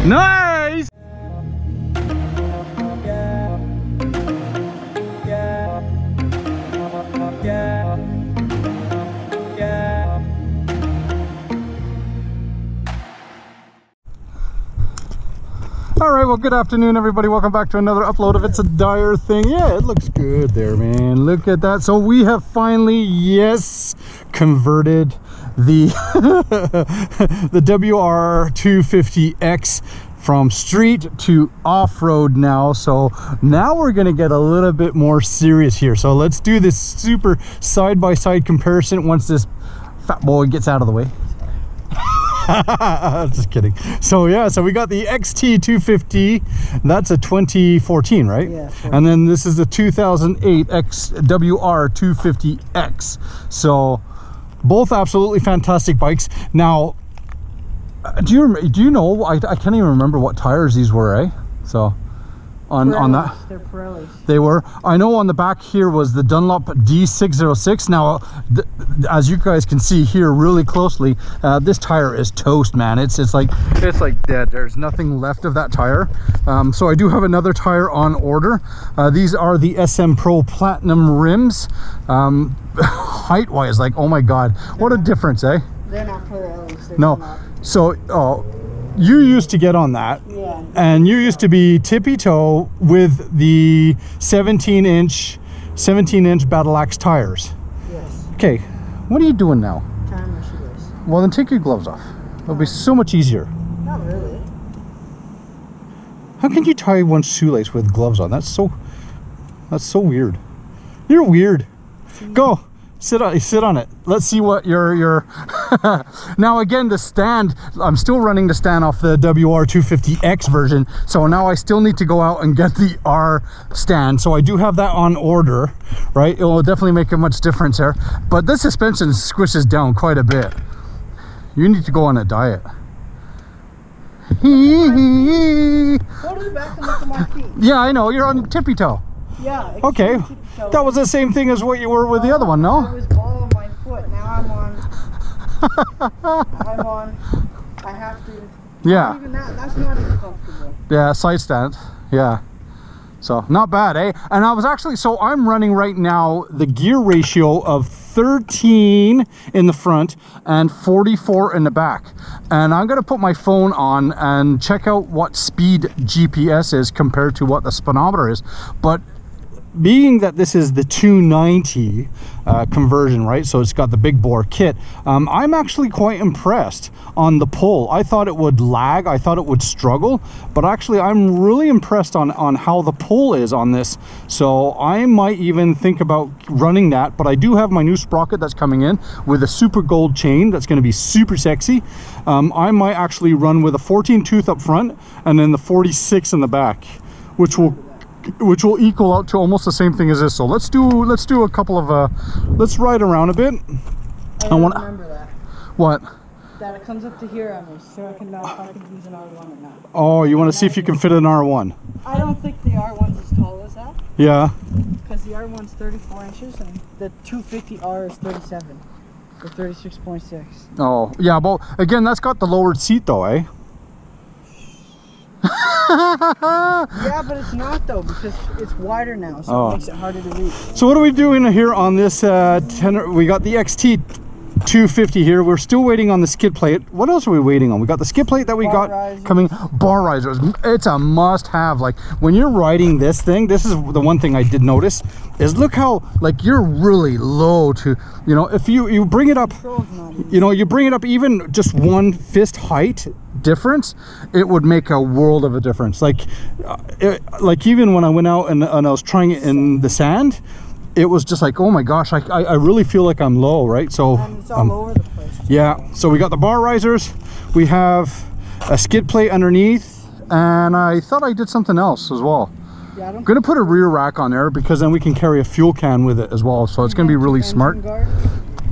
Nice! All right, well, good afternoon, everybody. Welcome back to another upload of It's a Dyer Thing. Yeah, it looks good there, man. Look at that. So we have finally, yes, converted the the WR250X from street to off-road now. So now we're gonna get a little bit more serious here. So let's do this super side-by-side comparison once this fat boy gets out of the way. Just kidding. So yeah, so we got the XT250. That's a 2014, right? Yeah. 14. And then this is the 2008 WR250X. So both absolutely fantastic bikes. Now, do you know? I can't even remember what tires these were, eh? So on that, they're Pirellis. They were. I know on the back here was the Dunlop D606. Now, as you guys can see here really closely, this tire is toast, man. It's like dead. There's nothing left of that tire. So I do have another tire on order. These are the SM Pro Platinum rims. Height wise, like, oh my god, what a difference, eh? They're not Pirellis. No. So you used to get on that, yeah, and you used to be tippy-toe with the 17-inch Battle Axe tires. Yes. Okay, what are you doing now? Tying my shoelace. Well, then take your gloves off. It'll be so much easier. Not really. How can you tie one shoelace with gloves on? That's so weird. You're weird. Go. Sit on it. Let's see what your now again, the stand, I'm still running the stand off the WR250X version, so now I still need to go out and get the R stand. So I do have that on order, right? It will definitely make a much difference there, but this suspension squishes down quite a bit. You need to go on a diet. Go to the back and look at my feet. Yeah, I know, you're on tippy toe. Yeah. Okay. That was the same thing as what you were with the other one, no? I was ball on my foot. Now I'm on. I have to. Yeah. Even that's not even comfortable. Yeah, side stand. Yeah. So not bad, eh? And I was actually, so I'm running right now the gear ratio of 13 in the front and 44 in the back. And I'm gonna put my phone on and check out what speed GPS is compared to what the speedometer is. But being that this is the 290 conversion, right, so it's got the big bore kit, I'm actually quite impressed on the pull. I thought it would lag, I thought it would struggle, but actually I'm really impressed on how the pull is on this. So I might even think about running that. But I do have my new Sprocket that's coming in with a super gold chain that's going to be super sexy. I might actually run with a 14 tooth up front and then the 46 in the back, which will equal out to almost the same thing as this. So let's do a couple of let's ride around a bit. I want to remember that. What? That it comes up to here on me, so I can know if I can use an R1 or not. Oh, you want to see if you can fit an R1? I don't think the R1's as tall as that. Yeah. Because the R1's 34 inches and the 250R is 37. Or 36.6. Oh, yeah, but again, that's got the lowered seat though, eh? Yeah, but it's not though, because it's wider now, so it makes it harder to reach. So what are we doing here on this we got the XT250 here. We're still waiting on the skid plate. What else are we waiting on? We got the skid plate that we got coming. Bar risers. It's a must have. Like when you're riding this thing, this is the one thing I did notice is look how like you're really low to, you know, if you bring it up, you know, you bring it up even just one fist height difference, it would make a world of a difference. Like like even when I went out and I was trying it in the sand, it was just like, oh my gosh, I really feel like I'm low, right? So and it's all over the place. Yeah, so we got the bar risers, we have a skid plate underneath, and I thought I did something else as well. Yeah, I'm gonna put a rear rack on there because then we can carry a fuel can with it as well, so it's gonna be really smart.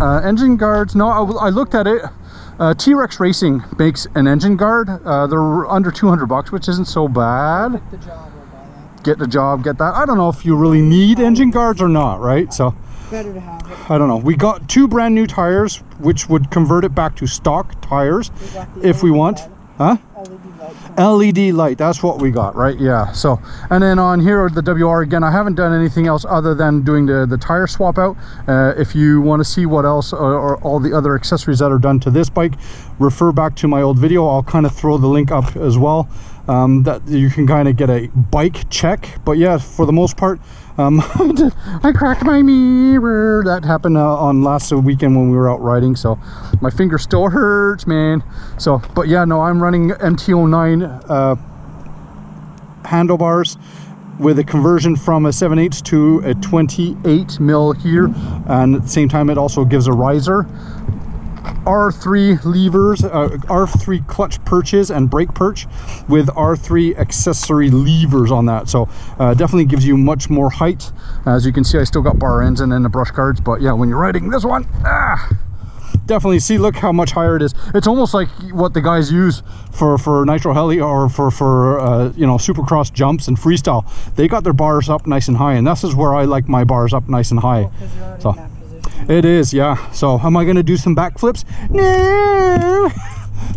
Engine guards, no, I looked at it. T-Rex Racing makes an engine guard. They're under 200 bucks, which isn't so bad. Get the job, get that. I don't know if you really need engine guards or not, right? So better to have it. I don't know. We got 2 brand new tires, which would convert it back to stock tires if we want. Huh? LED light. LED light, that's what we got, right? Yeah. So, and then on here, the WR, again, I haven't done anything else other than doing the tire swap out. If you want to see what else or all the other accessories that are done to this bike, refer back to my old video. I'll kind of throw the link up as well, that you can kind of get a bike check. But yeah, for the most part, I cracked my mirror. That happened on last weekend when we were out riding, so my finger still hurts, man. So, but yeah, no, I'm running MT09 handlebars with a conversion from a 7/8 to a 28 mil here, and at the same time it also gives a riser. R3 levers, R3 clutch perches and brake perch with R3 accessory levers on that. So definitely gives you much more height. As you can see, I still got bar ends and then the brush guards, but yeah, when you're riding this one, definitely see, look how much higher it is. It's almost like what the guys use for nitro heli or for you know, supercross jumps and freestyle. They got their bars up nice and high, and this is where I like my bars up nice and high. So it is, yeah. So am I going to do some backflips? No.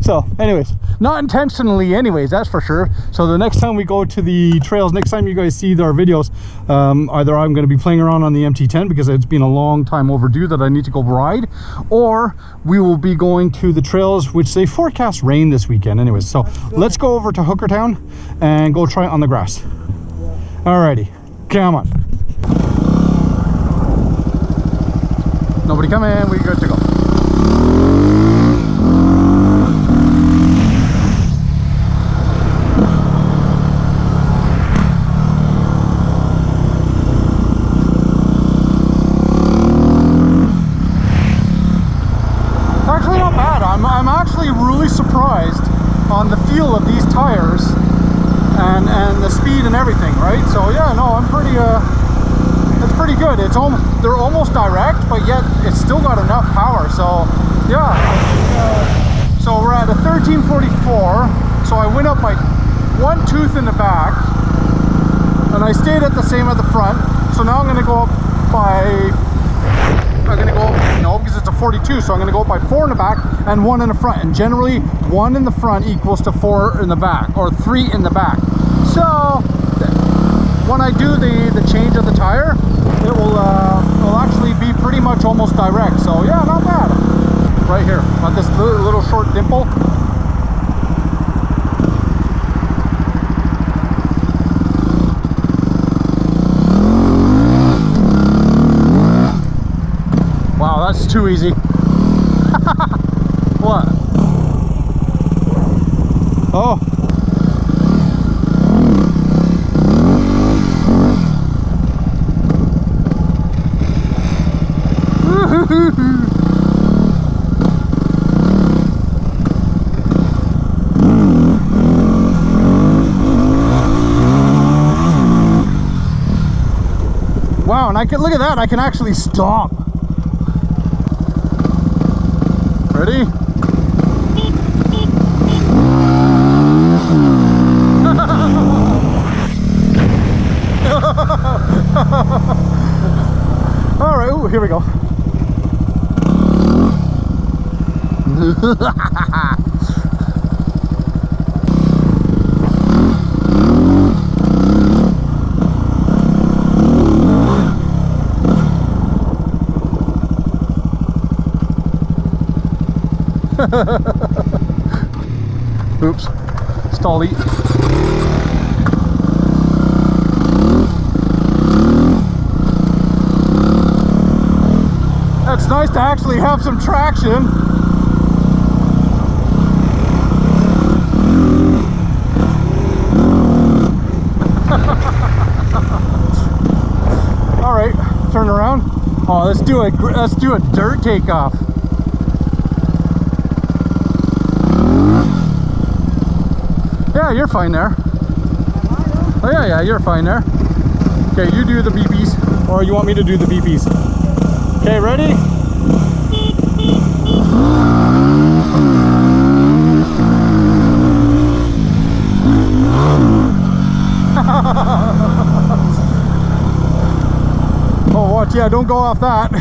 So anyways, not intentionally anyways, that's for sure. So the next time we go to the trails, next time you guys see our videos, either I'm going to be playing around on the MT10 because it's been a long time overdue that I need to go ride, or we will be going to the trails, which they forecast rain this weekend anyways. So let's go over to Hookertown and go try it on the grass. Alrighty, come on. Nobody come in, we good to go. Actually not bad. I'm actually really surprised on the feel of these tires and the speed and everything, right? So yeah, no, I'm pretty it's pretty good. It's almost, they're almost direct, but yet it's still got enough power. So yeah, so we're at a 1344. So I went up by 1 tooth in the back, and I stayed at the same at the front. So now I'm going to go up by, no, because it's a 42. So I'm going to go up by 4 in the back and 1 in the front. And generally 1 in the front equals to 4 in the back, or 3 in the back. So when I do the change of the tire, it will actually be pretty much almost direct. So yeah, not bad. Right here on this little short dimple. Wow, that's too easy. What? Oh. Wow, and I can, look at that, I can actually stop. Ready? All right, ooh, here we go. Oops, stally. That's nice to actually have some traction. All right, turn around. Oh, let's do a dirt takeoff. Yeah, you're fine there. Oh yeah, you're fine there. Okay, you do the BPs, or you want me to do the BPs? Okay, ready? Oh, watch, yeah, don't go off that.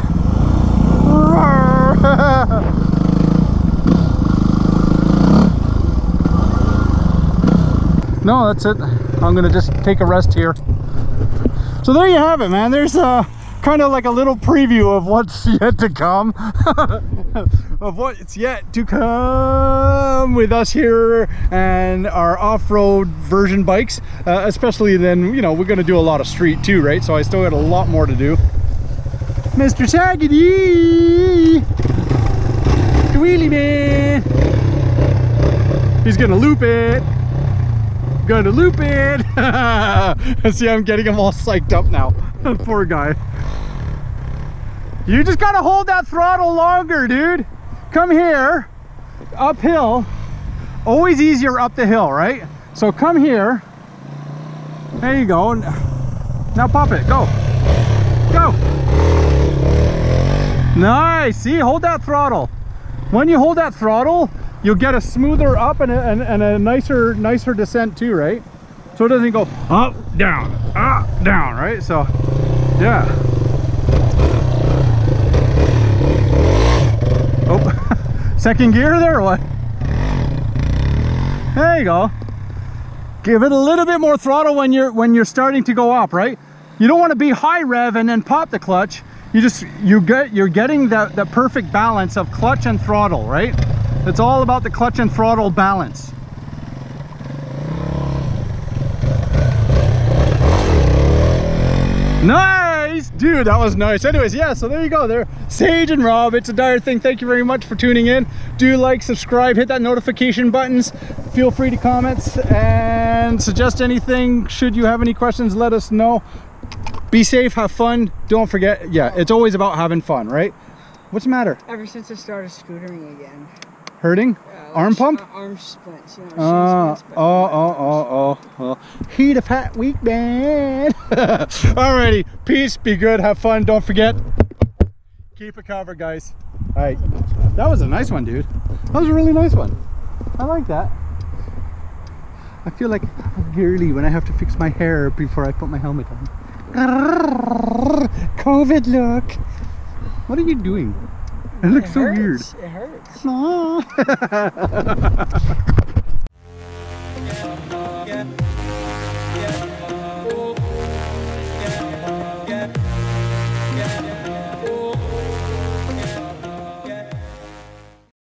no, that's it. I'm gonna just take a rest here. So there you have it, man. There's kind of like a little preview of what's yet to come. Of what's yet to come with us here and our off-road version bikes. Especially then, you know, we're gonna do a lot of street too, right? So I still got a lot more to do. Mr. Saggedy! The wheelie man! He's gonna loop it! Gonna loop it! See, I'm getting him all psyched up now. Poor guy. You just gotta hold that throttle longer, dude. Come here, uphill. Always easier up the hill, right? So come here. There you go. Now pop it, go. Go. Nice, see, hold that throttle. When you hold that throttle, you'll get a smoother up and a nicer descent too, right? So it doesn't go up, down, right? So, yeah. Oh, second gear there or what? There you go. Give it a little bit more throttle when you're starting to go up, right? You don't want to be high rev and then pop the clutch. You're getting the perfect balance of clutch and throttle, right? It's all about the clutch and throttle balance. Nice, dude, that was nice. Anyways, yeah, so there you go. There, Sage and Rob, it's a Dyer thing. Thank you very much for tuning in. Do like, subscribe, hit that notification buttons. Feel free to comment and suggest anything. Should you have any questions, let us know. Be safe, have fun. Don't forget, yeah, it's always about having fun, right? What's the matter? Ever since I started scootering again. Hurting? Arm pump? Arm splints, you know. Oh. He the fat weak man. Alrighty, peace, be good, have fun. Don't forget, keep it covered, guys. Alright, that was a nice one, dude. That was a really nice one. I like that. I feel like a girly when I have to fix my hair before I put my helmet on. COVID look. What are you doing? It looks so weird. It hurts.